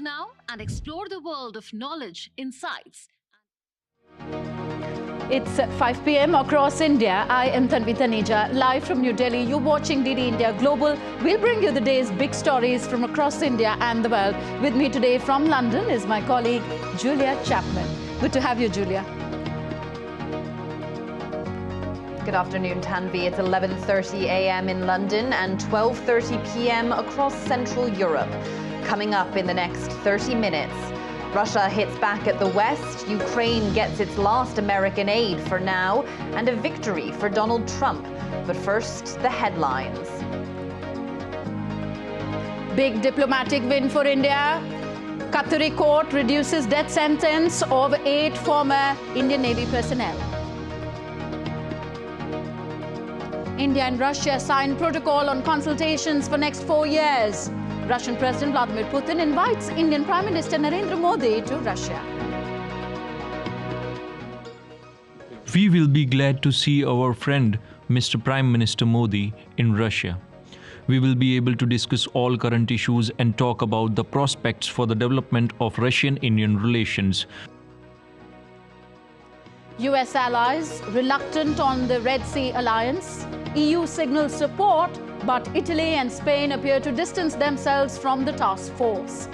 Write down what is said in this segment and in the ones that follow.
Now and explore the world of knowledge, insights. It's 5 p.m. across India. I am Tanvi Taneja, live from New Delhi. You're watching DD India Global. We'll bring you the day's big stories from across India and the world. With me today from London is my colleague, Julia Chapman. Good to have you, Julia. Good afternoon, Tanvi. It's 11:30 a.m. in London and 12:30 p.m. across Central Europe. Coming up in the next 30 minutes, Russia hits back at the West, Ukraine gets its last American aid for now, and a victory for Donald Trump. But first, the headlines. Big diplomatic win for India. Qatari court reduces death sentence of 8 former Indian Navy personnel. India and Russia sign protocol on consultations for next 4 years. Russian President Vladimir Putin invites Indian Prime Minister Narendra Modi to Russia. We will be glad to see our friend Mr. Prime Minister Modi in Russia. We will be able to discuss all current issues and talk about the prospects for the development of Russian-Indian relations. US allies reluctant on the Red Sea alliance. EU signals support, but Italy and Spain appear to distance themselves from the task force.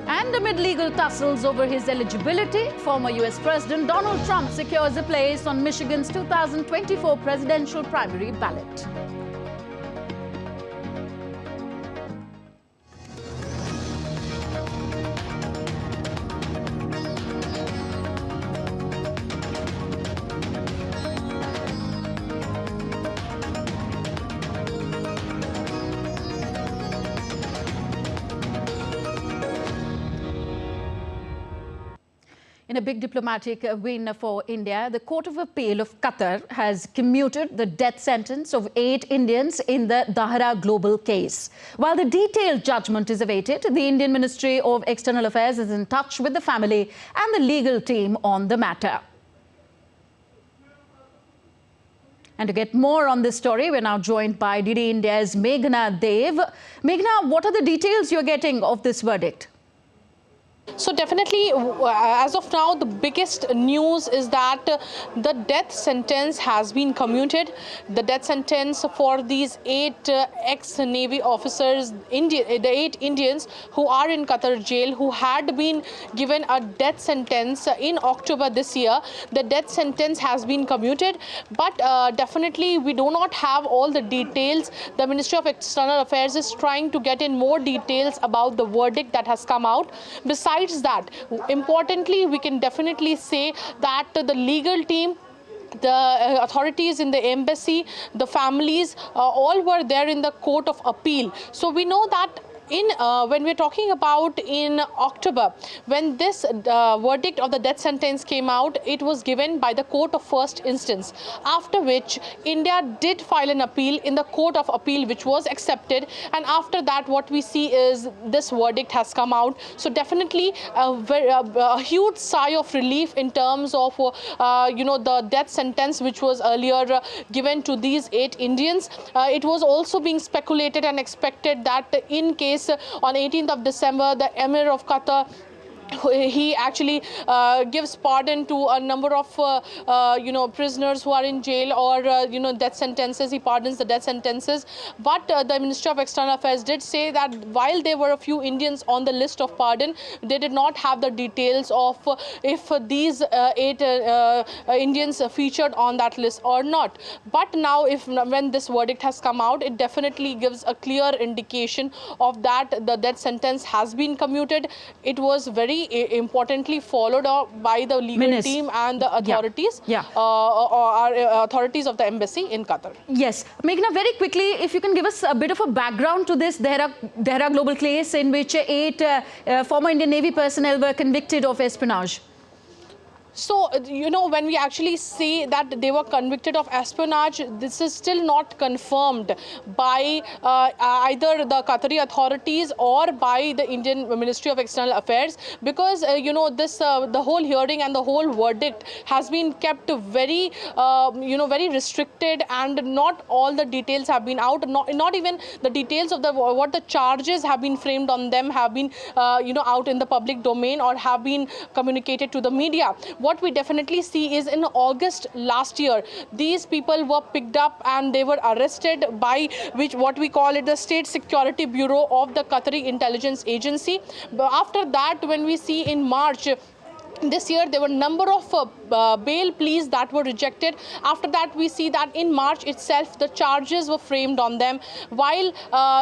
And amid legal tussles over his eligibility, former US President Donald Trump secures a place on Michigan's 2024 presidential primary ballot. In a big diplomatic win for India, the Court of Appeal of Qatar has commuted the death sentence of 8 Indians in the Dahar Global case. While the detailed judgment is awaited, the Indian Ministry of External Affairs is in touch with the family and the legal team on the matter. And to get more on this story, we're now joined by DD India's Meghna Dev. Meghna, what are the details you're getting of this verdict? So definitely, as of now, the biggest news is that the death sentence has been commuted. The death sentence for these 8 ex-Navy officers, the 8 Indians who are in Qatar jail, who had been given a death sentence in October this year. The death sentence has been commuted, but definitely we do not have all the details. The Ministry of External Affairs is trying to get in more details about the verdict that has come out. Besides that, importantly, we can definitely say that the legal team, the authorities in the embassy, the families, all were there in the Court of Appeal. So we know that when we're talking about in October, when this verdict of the death sentence came out, it was given by the Court of First Instance, after which India did file an appeal in the Court of Appeal, which was accepted. And after that, what we see is this verdict has come out. So definitely a huge sigh of relief in terms of the death sentence which was earlier given to these 8 Indians. It was also being speculated and expected that in case on 18th of December, the Emir of Qatar, he actually gives pardon to a number of prisoners who are in jail or death sentences. He pardons the death sentences. But the Ministry of External Affairs did say that while there were a few Indians on the list of pardon, they did not have the details of if these 8 Indians featured on that list or not. But now, when this verdict has come out, it definitely gives a clear indication of that the death sentence has been commuted. It was very importantly followed up by the legal team and the authorities, authorities of the embassy in Qatar. Yes. Meghna, very quickly, if you can give us a bit of a background to this Dahra Global case in which 8 former Indian Navy personnel were convicted of espionage. So, when we actually say that they were convicted of espionage, this is still not confirmed by either the Qatari authorities or by the Indian Ministry of External Affairs, because, the whole hearing and the whole verdict has been kept very, very restricted, and not all the details have been out. Not even the details of what the charges have been framed on them have been, out in the public domain or have been communicated to the media. What we definitely see is in August last year, these people were picked up and they were arrested by what we call it the State Security Bureau of the Qatari Intelligence Agency. But after that, when we see in March this year, there were a number of bail pleas that were rejected. After that, we see that in March itself, the charges were framed on them. While,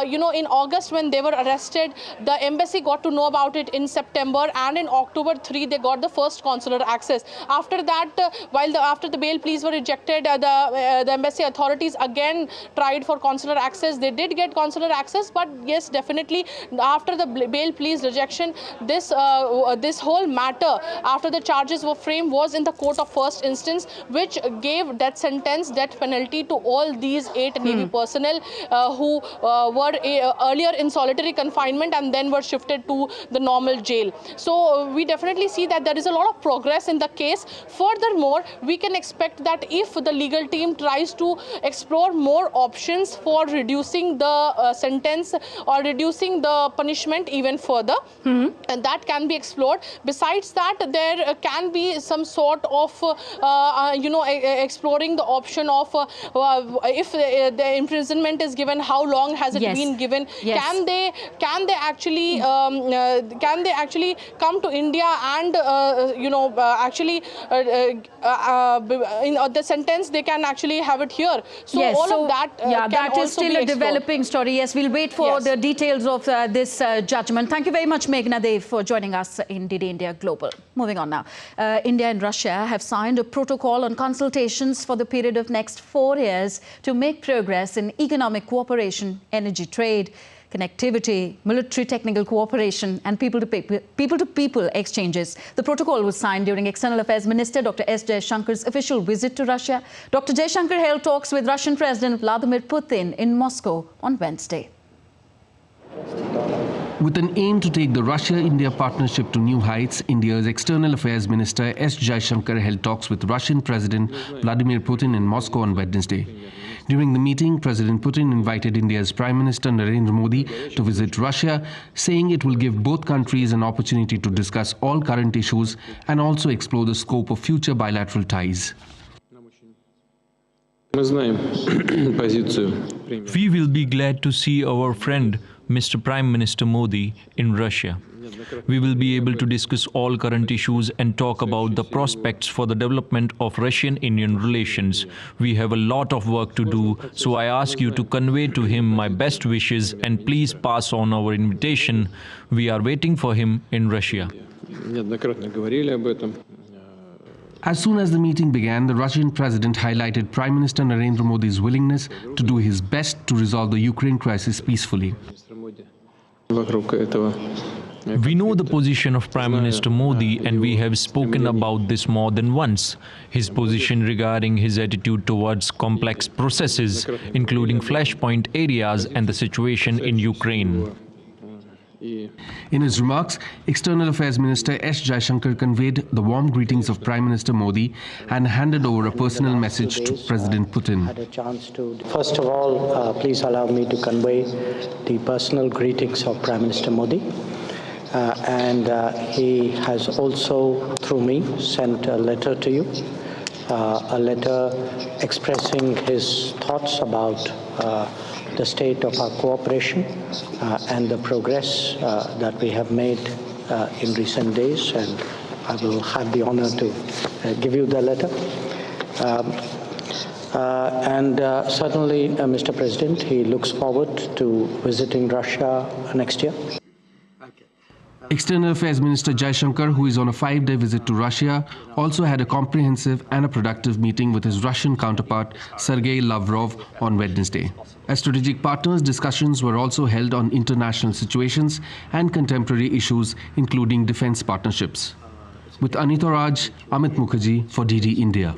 in August, when they were arrested, the embassy got to know about it in September, and in October 3, they got the first consular access. After that, after the bail pleas were rejected, the embassy authorities again tried for consular access. They did get consular access, but yes, definitely, after the bail pleas rejection, this whole matter, after the charges were framed, was in the court of first instance, which gave death penalty to all these 8 Navy personnel who were earlier in solitary confinement and then were shifted to the normal jail. So we definitely see that there is a lot of progress in the case. Furthermore, we can expect that if the legal team tries to explore more options for reducing the sentence or reducing the punishment even further, and that can be explored. Besides that, there can be some sort of, exploring the option of if the imprisonment is given, how long has it been given? Yes. Can they actually come to India and in the sentence they can actually have it here? So Yes, all of that that is still a developing story. Yes, we'll wait for the details of this judgment. Thank you very much, Meghna Dev, for joining us in DD India Global. Moving on now. India and Russia have signed a protocol on consultations for the period of next 4 years to make progress in economic cooperation, energy trade, connectivity, military technical cooperation and people-to-people exchanges. The protocol was signed during External Affairs Minister Dr. S. Jaishankar's official visit to Russia. Dr. Jaishankar held talks with Russian President Vladimir Putin in Moscow on Wednesday. With an aim to take the Russia-India partnership to new heights, India's External Affairs Minister S. Jaishankar held talks with Russian President Vladimir Putin in Moscow on Wednesday. During the meeting, President Putin invited India's Prime Minister Narendra Modi to visit Russia, saying it will give both countries an opportunity to discuss all current issues and also explore the scope of future bilateral ties. We will be glad to see our friend Mr. Prime Minister Modi in Russia. We will be able to discuss all current issues and talk about the prospects for the development of Russian-Indian relations. We have a lot of work to do, so I ask you to convey to him my best wishes and please pass on our invitation. We are waiting for him in Russia. As soon as the meeting began, the Russian president highlighted Prime Minister Narendra Modi's willingness to do his best to resolve the Ukraine crisis peacefully. We know the position of Prime Minister Modi and we have spoken about this more than once. His position regarding his attitude towards complex processes, including flashpoint areas and the situation in Ukraine. In his remarks, External Affairs Minister S. Jaishankar conveyed the warm greetings of Prime Minister Modi and handed over a personal message to President Putin. First of all, please allow me to convey the personal greetings of Prime Minister Modi. He has also, through me, sent a letter to you, a letter expressing his thoughts about the state of our cooperation and the progress that we have made in recent days, and I will have the honor to give you the letter. Certainly, Mr. President, he looks forward to visiting Russia next year. External Affairs Minister Jaishankar, who is on a 5-day visit to Russia, also had a comprehensive and a productive meeting with his Russian counterpart, Sergei Lavrov, on Wednesday. As strategic partners, discussions were also held on international situations and contemporary issues, including defense partnerships. With Anita Raj, Amit Mukherjee for DD India.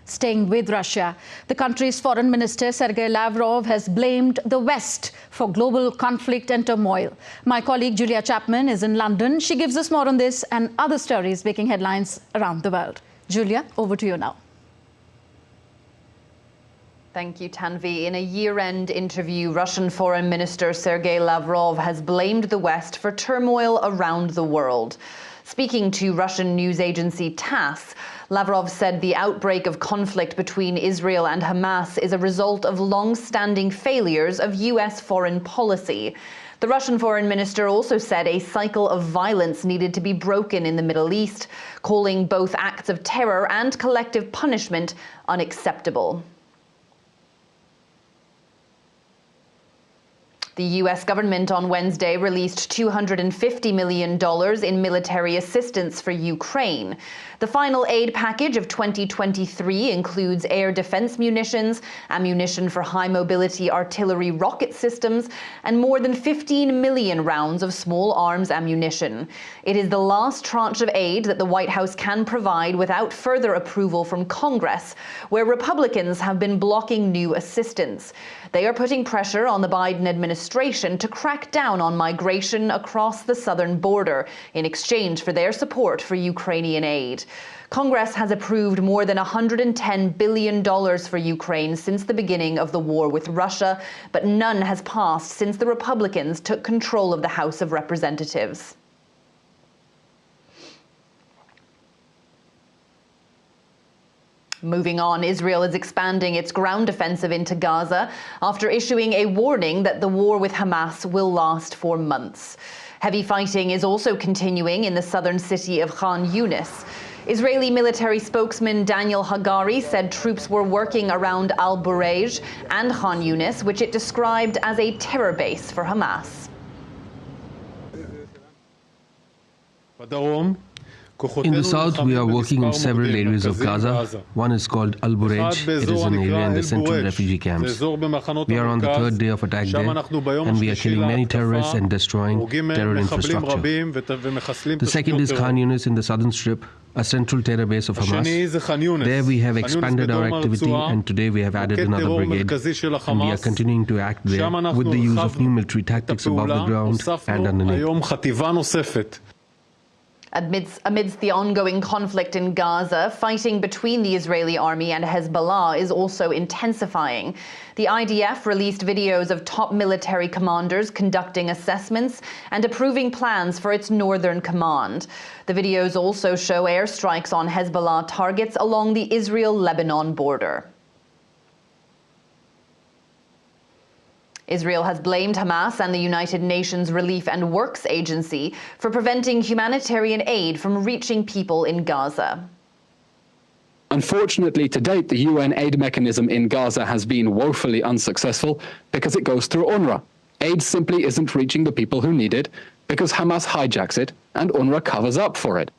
Staying with Russia, the country's foreign minister Sergei Lavrov has blamed the West for global conflict and turmoil. My colleague Julia Chapman is in London. She gives us more on this and other stories making headlines around the world. Julia, over to you now. Thank you, Tanvi. In a year-end interview, Russian Foreign Minister Sergei Lavrov has blamed the West for turmoil around the world. Speaking to Russian news agency TASS, Lavrov said the outbreak of conflict between Israel and Hamas is a result of long-standing failures of U.S. foreign policy. The Russian foreign minister also said a cycle of violence needed to be broken in the Middle East, calling both acts of terror and collective punishment unacceptable. The U.S. government on Wednesday released $250 million in military assistance for Ukraine. The final aid package of 2023 includes air defense munitions, ammunition for high-mobility artillery rocket systems, and more than 15 million rounds of small arms ammunition. It is the last tranche of aid that the White House can provide without further approval from Congress, where Republicans have been blocking new assistance. They are putting pressure on the Biden administration to crack down on migration across the southern border in exchange for their support for Ukrainian aid. Congress has approved more than $110 billion for Ukraine since the beginning of the war with Russia, but none has passed since the Republicans took control of the House of Representatives. Moving on, Israel is expanding its ground offensive into Gaza after issuing a warning that the war with Hamas will last for months. Heavy fighting is also continuing in the southern city of Khan Yunis. Israeli military spokesman Daniel Hagari said troops were working around Al-Bureij and Khan Yunis, which it described as a terror base for Hamas. In the south, we are working in several areas of Gaza. One is called Al-Bureij. It is an area in the central refugee camps. We are on the third day of attack there, and we are killing many terrorists and destroying terror infrastructure. The second is Khan Yunis in the southern strip, a central terror base of Hamas. There we have expanded our activity, and today we have added another brigade, and we are continuing to act there with the use of new military tactics above the ground and underneath. Amidst the ongoing conflict in Gaza, fighting between the Israeli army and Hezbollah is also intensifying. The IDF released videos of top military commanders conducting assessments and approving plans for its northern command. The videos also show airstrikes on Hezbollah targets along the Israel-Lebanon border. Israel has blamed Hamas and the United Nations Relief and Works Agency for preventing humanitarian aid from reaching people in Gaza. Unfortunately, to date, the UN aid mechanism in Gaza has been woefully unsuccessful because it goes through UNRWA. Aid simply isn't reaching the people who need it because Hamas hijacks it and UNRWA covers up for it.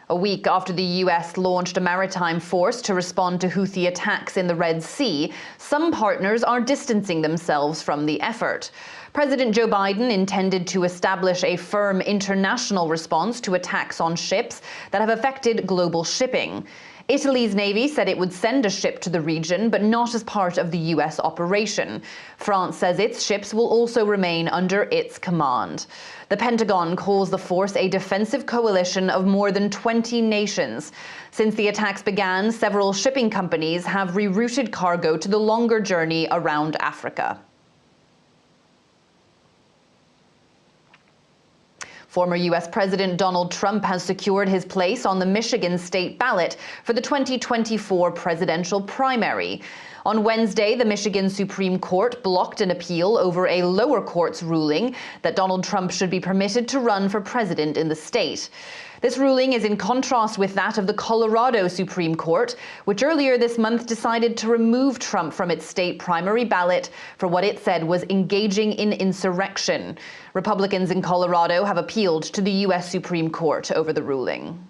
A week after the US launched a maritime force to respond to Houthi attacks in the Red Sea, some partners are distancing themselves from the effort. President Joe Biden intended to establish a firm international response to attacks on ships that have affected global shipping. Italy's Navy said it would send a ship to the region, but not as part of the US operation. France says its ships will also remain under its command. The Pentagon calls the force a defensive coalition of more than 20 nations. Since the attacks began, several shipping companies have rerouted cargo to the longer journey around Africa. Former U.S. President Donald Trump has secured his place on the Michigan state ballot for the 2024 presidential primary. On Wednesday, the Michigan Supreme Court blocked an appeal over a lower court's ruling that Donald Trump should be permitted to run for president in the state. This ruling is in contrast with that of the Colorado Supreme Court, which earlier this month decided to remove Trump from its state primary ballot for what it said was engaging in insurrection. Republicans in Colorado have appealed to the U.S. Supreme Court over the ruling.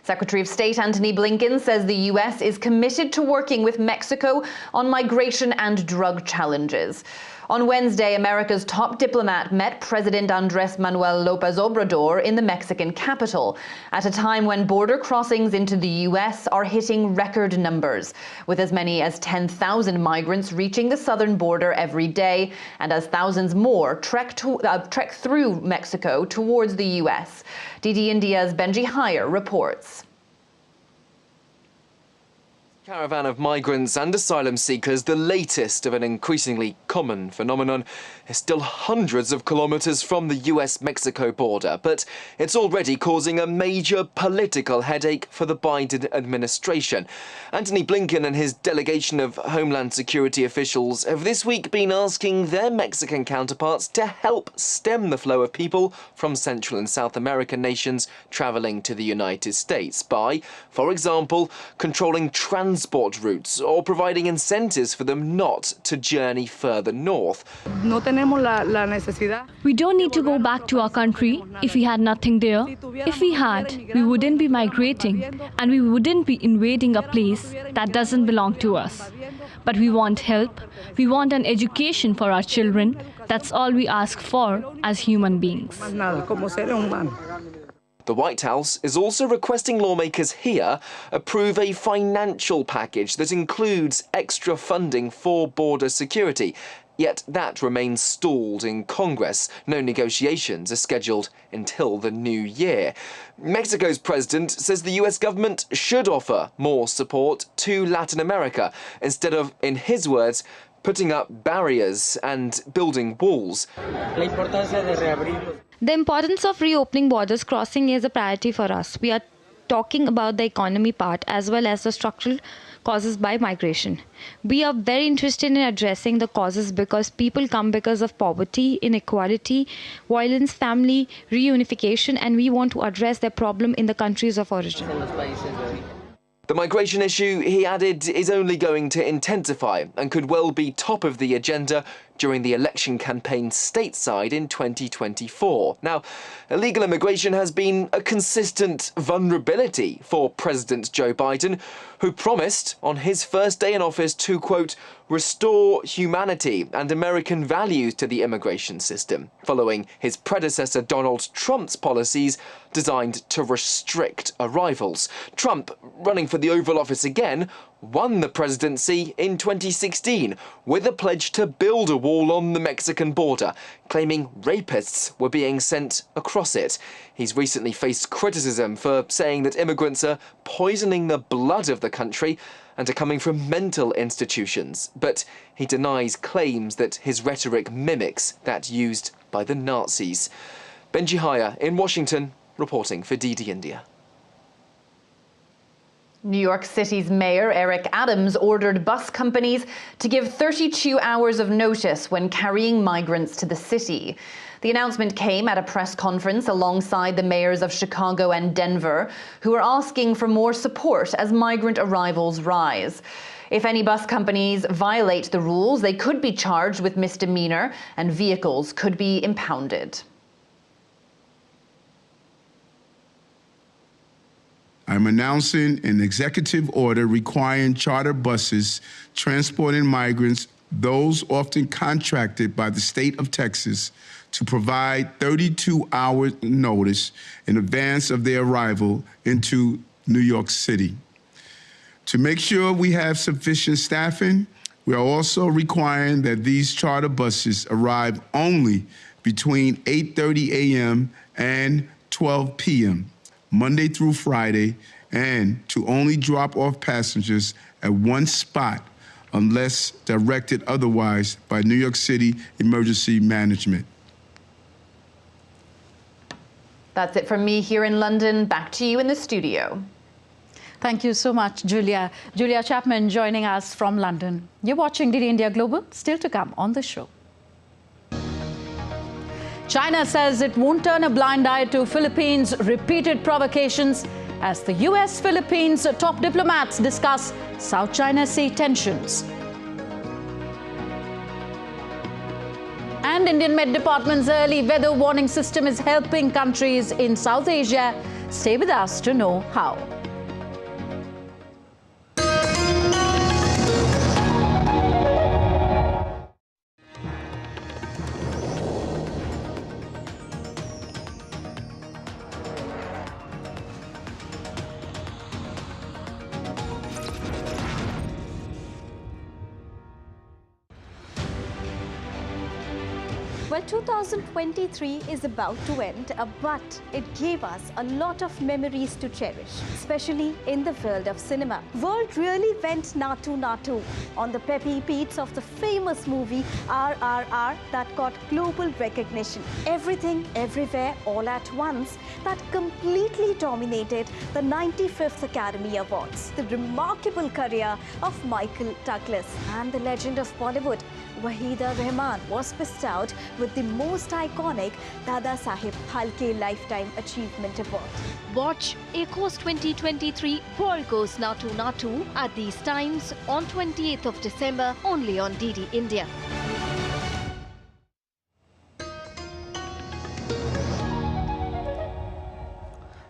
Secretary of State Antony Blinken says the U.S. is committed to working with Mexico on migration and drug challenges. On Wednesday, America's top diplomat met President Andrés Manuel López Obrador in the Mexican capital at a time when border crossings into the U.S. are hitting record numbers, with as many as 10,000 migrants reaching the southern border every day, and as thousands more trek through Mexico towards the U.S. DD India's Benji Hire reports. Caravan of migrants and asylum seekers, the latest of an increasingly common phenomenon, is still hundreds of kilometres from the US-Mexico border, but it's already causing a major political headache for the Biden administration. Antony Blinken and his delegation of Homeland Security officials have this week been asking their Mexican counterparts to help stem the flow of people from Central and South American nations travelling to the United States by, for example, controlling transport routes or providing incentives for them not to journey further north. We don't need to go back to our country if we had nothing there. If we had, we wouldn't be migrating and we wouldn't be invading a place that doesn't belong to us. But we want help. We want an education for our children. That's all we ask for as human beings. The White House is also requesting lawmakers here approve a financial package that includes extra funding for border security. Yet that remains stalled in Congress. No negotiations are scheduled until the new year. Mexico's president says the US government should offer more support to Latin America instead of, in his words, putting up barriers and building walls. The importance of reopening borders crossing is a priority for us. We are talking about the economy part as well as the structural causes by migration. We are very interested in addressing the causes because people come because of poverty, inequality, violence, family reunification, and we want to address their problem in the countries of origin. The migration issue, he added, is only going to intensify and could well be top of the agenda during the election campaign stateside in 2024. Now, illegal immigration has been a consistent vulnerability for President Joe Biden, who promised on his first day in office to, quote, restore humanity and American values to the immigration system, following his predecessor Donald Trump's policies designed to restrict arrivals. Trump, running for the Oval Office again, won the presidency in 2016 with a pledge to build a wall on the Mexican border, claiming rapists were being sent across it. He's recently faced criticism for saying that immigrants are poisoning the blood of the country and are coming from mental institutions, but he denies claims that his rhetoric mimics that used by the Nazis. Benji Hire in Washington, reporting for DD India. New York City's Mayor Eric Adams ordered bus companies to give 32 hours of notice when carrying migrants to the city. The announcement came at a press conference alongside the mayors of Chicago and Denver, who are asking for more support as migrant arrivals rise. If any bus companies violate the rules, they could be charged with misdemeanor and vehicles could be impounded. I'm announcing an executive order requiring charter buses transporting migrants, those often contracted by the state of Texas, to provide 32-hour notice in advance of their arrival into New York City. To make sure we have sufficient staffing, we are also requiring that these charter buses arrive only between 8:30 a.m. and 12 p.m. Monday through Friday, and to only drop off passengers at one spot unless directed otherwise by New York City Emergency Management. That's it from me here in London. Back to you in the studio. Thank you so much, Julia. Julia Chapman joining us from London. You're watching DD India Global. Still to come on the show. China says it won't turn a blind eye to Philippines' repeated provocations as the US-Philippines top diplomats discuss South China Sea tensions. And Indian Met Department's early weather warning system is helping countries in South Asia. Stay with us to know how. Well, 2023 is about to end, but it gave us a lot of memories to cherish, especially in the world of cinema. World really went Natu Natu on the peppy beats of the famous movie RRR that got global recognition. Everything, Everywhere, All at Once that completely dominated the 95th Academy Awards. The remarkable career of Michael Douglas and the legend of Bollywood, Waheeda Rehman, was bestowed with the most iconic Dada Saheb Phalke Lifetime Achievement Award. Watch Ecos 2023 World Goes Natu Natu at these times on 28th of December only on DD India.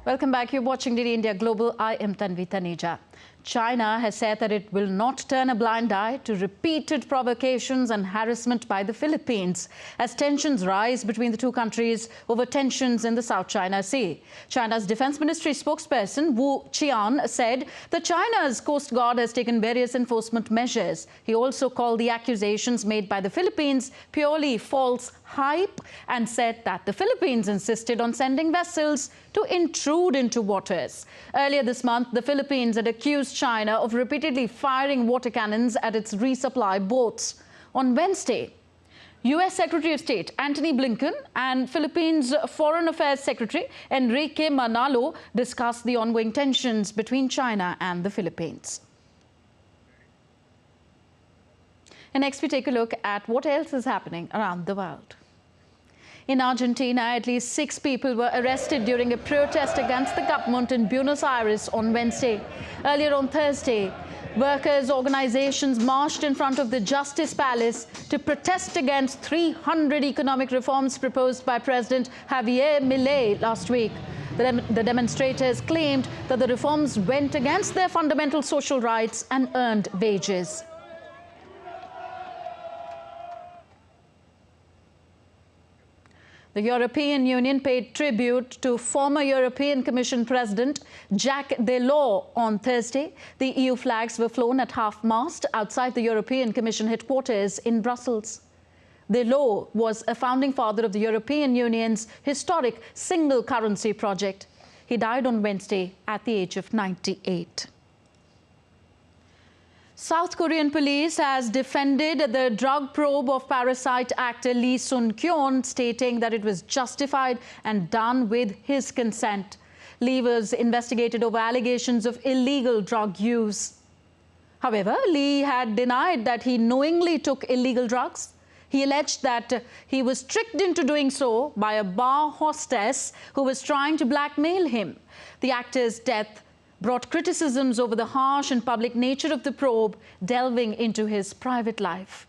Welcome back. You're watching DD India Global. I am Tanvi Taneja. China has said that it will not turn a blind eye to repeated provocations and harassment by the Philippines as tensions rise between the two countries over tensions in the South China Sea. China's Defense Ministry spokesperson Wu Qian said that China's Coast Guard has taken various enforcement measures. He also called the accusations made by the Philippines purely false hype and said that the Philippines insisted on sending vessels to intrude into waters. Earlier this month, the Philippines had accused China of repeatedly firing water cannons at its resupply boats. On Wednesday, U.S. Secretary of State Antony Blinken and Philippines Foreign Affairs Secretary Enrique Manalo discussed the ongoing tensions between China and the Philippines. And next we take a look at what else is happening around the world. In Argentina, at least 6 people were arrested during a protest against the government in Buenos Aires on Wednesday. Earlier on Thursday, workers' organizations marched in front of the Justice Palace to protest against 300 economic reforms proposed by President Javier Milei last week. The demonstrators claimed that the reforms went against their fundamental social rights and earned wages. The European Union paid tribute to former European Commission President Jacques Delors on Thursday. The EU flags were flown at half-mast outside the European Commission headquarters in Brussels. Delors was a founding father of the European Union's historic single currency project. He died on Wednesday at the age of 98. South Korean police has defended the drug probe of Parasite actor Lee Sun-kyun, stating that it was justified and done with his consent. Lee was investigated over allegations of illegal drug use. However, Lee had denied that he knowingly took illegal drugs. He alleged that he was tricked into doing so by a bar hostess who was trying to blackmail him. The actor's death brought criticisms over the harsh and public nature of the probe, delving into his private life.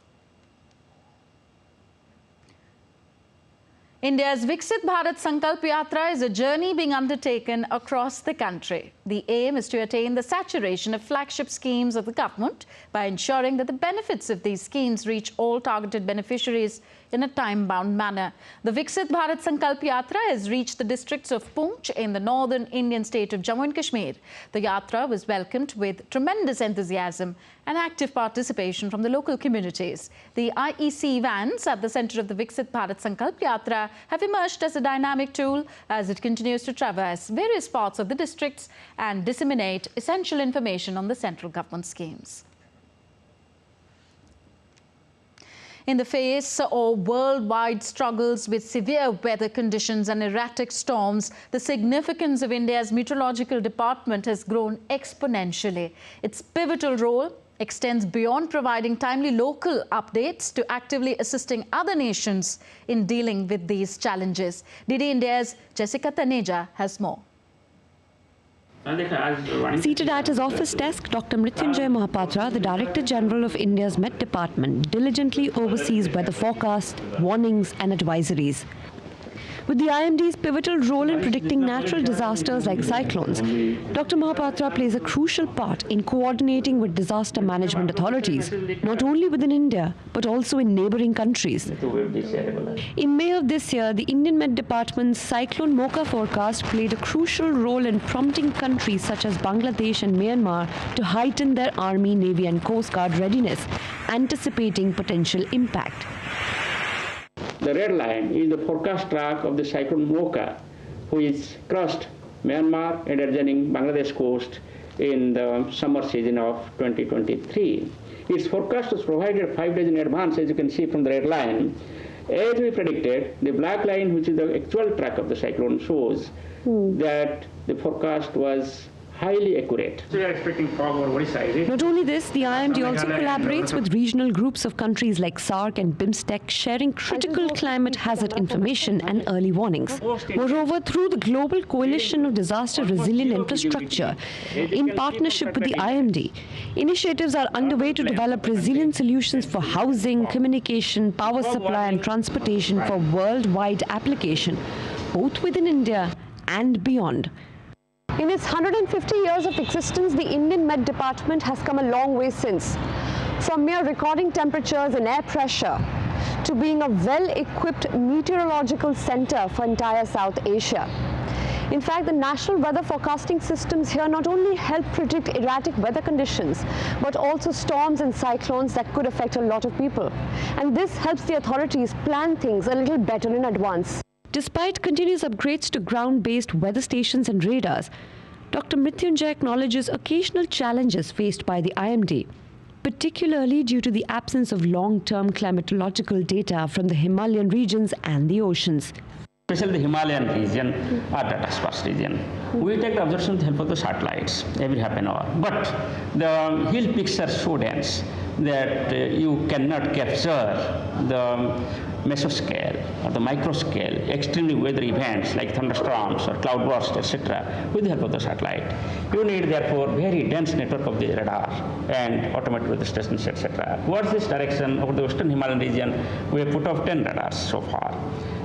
India's Viksit Bharat Sankalp Yatra is a journey being undertaken across the country. The aim is to attain the saturation of flagship schemes of the government by ensuring that the benefits of these schemes reach all targeted beneficiaries in a time-bound manner. The Viksit Bharat Sankalp Yatra has reached the districts of Poonch in the northern Indian state of Jammu and Kashmir. The Yatra was welcomed with tremendous enthusiasm and active participation from the local communities. The IEC vans at the centre of the Viksit Bharat Sankalp Yatra have emerged as a dynamic tool as it continues to traverse various parts of the districts and disseminate essential information on the central government schemes. In the face of worldwide struggles with severe weather conditions and erratic storms, the significance of India's meteorological department has grown exponentially. Its pivotal role extends beyond providing timely local updates to actively assisting other nations in dealing with these challenges. DD India's Jessica Taneja has more. Seated at his office desk, Dr. Mrityunjay Mahapatra, the Director General of India's Met Department, diligently oversees weather forecasts, warnings and advisories. With the IMD's pivotal role in predicting natural disasters like cyclones, Dr. Mahapatra plays a crucial part in coordinating with disaster management authorities, not only within India, but also in neighboring countries. In May of this year, the Indian Met Department's Cyclone Mocha forecast played a crucial role in prompting countries such as Bangladesh and Myanmar to heighten their Army, Navy and Coast Guard readiness, anticipating potential impact. The red line is the forecast track of the cyclone Mocha, which crossed Myanmar and adjoining Bangladesh coast in the summer season of 2023. Its forecast was provided 5 days in advance, as you can see from the red line. As we predicted, the black line, which is the actual track of the cyclone, shows that the forecast was highly accurate. So we are expecting fog over Odisha. Not only this, the IMD also collaborates with regional groups of countries like SAARC and BIMSTEC, sharing critical climate hazard information and early warnings. Moreover, through the Global Coalition of Disaster Resilient Infrastructure, in partnership with the IMD, initiatives are underway to develop resilient solutions for housing, communication, power supply and transportation for worldwide application, both within India and beyond. In its 150 years of existence, the Indian Met Department has come a long way since. From mere recording temperatures and air pressure to being a well-equipped meteorological center for entire South Asia. In fact, the national weather forecasting systems here not only help predict erratic weather conditions, but also storms and cyclones that could affect a lot of people. And this helps the authorities plan things a little better in advance. Despite continuous upgrades to ground-based weather stations and radars, Dr. Mrityunjay acknowledges occasional challenges faced by the IMD, particularly due to the absence of long-term climatological data from the Himalayan regions and the oceans. Especially the Himalayan region or data sparse region. We take the observation with the help of the satellites every half an hour. But the hill peaks are so dense that you cannot capture the mesoscale or the microscale extremely weather events like thunderstorms or cloudbursts, etc. with the help of the satellite. You need therefore very dense network of the radar and automated weather stations, etc. Towards this direction, over the western Himalayan region, we have put off 10 radars so far.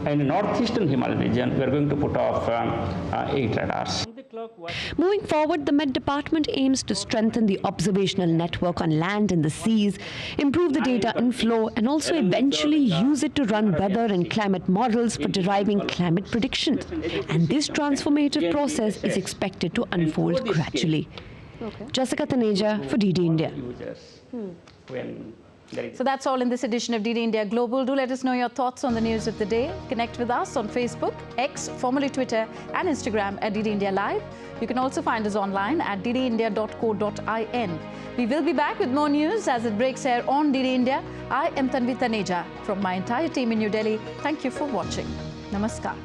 And in the northeastern Himalayan region, we are going to put off 8 radars. Moving forward, the Met Department aims to strengthen the observational network on land and the seas, improve the data inflow, and also eventually use it to run weather and climate models for deriving climate predictions. And this transformative process is expected to unfold gradually. Jessica Taneja for DD India. So that's all in this edition of DD India Global. Do let us know your thoughts on the news of the day. Connect with us on Facebook, X, formerly Twitter, and Instagram at DD India Live. You can also find us online at ddindia.co.in. We will be back with more news as it breaks air on DD India. I am Tanvi Taneja. From my entire team in New Delhi, thank you for watching. Namaskar.